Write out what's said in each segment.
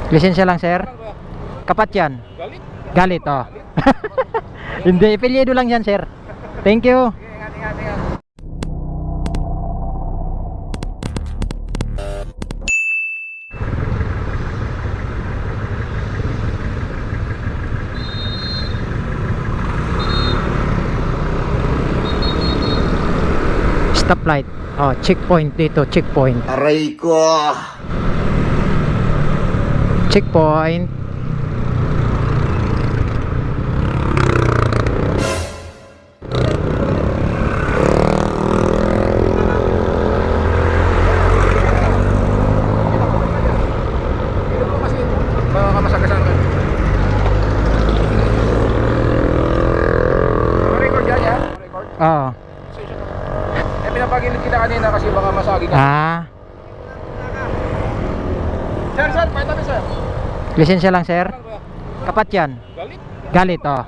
Lisensya lang, sir. Kapat yan. Galit. Galit, oh. Hindi, apelyido lang yan, sir. Thank you. Ingat. Stoplight. Oh, checkpoint dito, checkpoint. Aray ko! Checkpoint. Ito po kasi baka kamasagasan ka. Record yan, ya? Record? Oh. Eh, pinapagilid kita kanina kasi baka masagi ka. Ah, Sir, pakita mo, sir. lisensya lang, sir. Kapat yan. Galit. Galit, oh.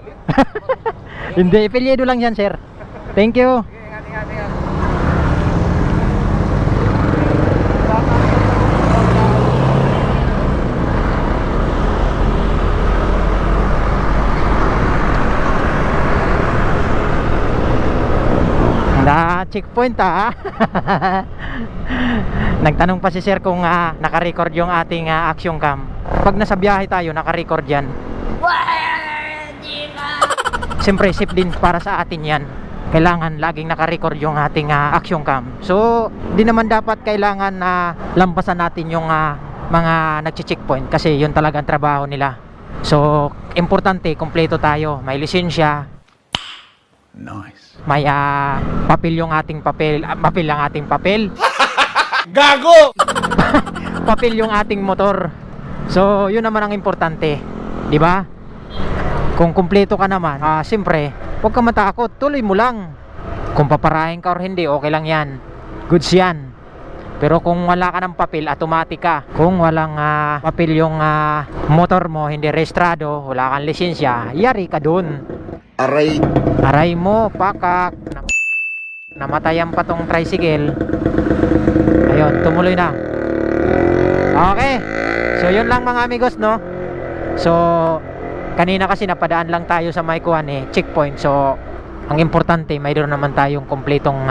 Hindi, apelyido lang yan, sir. Thank you. Ingat. Na checkpoint, ah. Nagtanong pa si sir kung naka-record yung ating action cam. Pag nasa biyahe tayo, naka-record yan. Siyempre, safe din para sa atin yan. Kailangan laging naka-record yung ating action cam. So, di naman dapat kailangan na lampasan natin yung mga nagche-checkpoint kasi yun talaga ang trabaho nila. So, importante, kumpleto tayo. May lisensya. Nice. May papel yung ating papel. Papel ang ating papel. Gago! Papel yung ating motor. So, yun naman ang importante. Di ba? Kung kumpleto ka naman, siyempre, huwag ka matakot. Tuloy mo lang. Kung paparahin ka or hindi, okay lang yan. Goods yan. Pero kung wala ka ng papel, automatic ka. Kung walang papel yung motor mo, hindi rehistrado, wala kang lisensya, yari ka dun. Aray mo, pakak. Namatayan pa tong tricycle. Ayun, tumuloy na. Okay. So, yun lang mga amigos, no? So, kanina kasi napadaan lang tayo sa may checkpoint. So, ang importante, mayroon naman tayong kompletong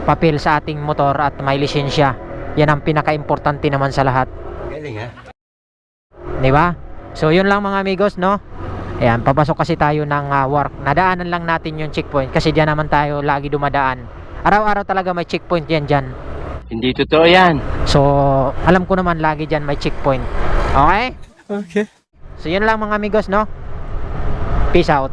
papel sa ating motor at may lisensya. Yan ang pinaka-importante naman sa lahat. Galing, ha? Diba? So, yun lang mga amigos, no? Ayan, papasok kasi tayo ng work. Nadaanan lang natin yung checkpoint kasi diyan naman tayo lagi dumadaan. Araw-araw talaga may checkpoint yan dyan. Hindi totoo yan. So, alam ko naman lagi dyan may checkpoint. Okay? Okay. So, yun lang mga amigos, no? Peace out.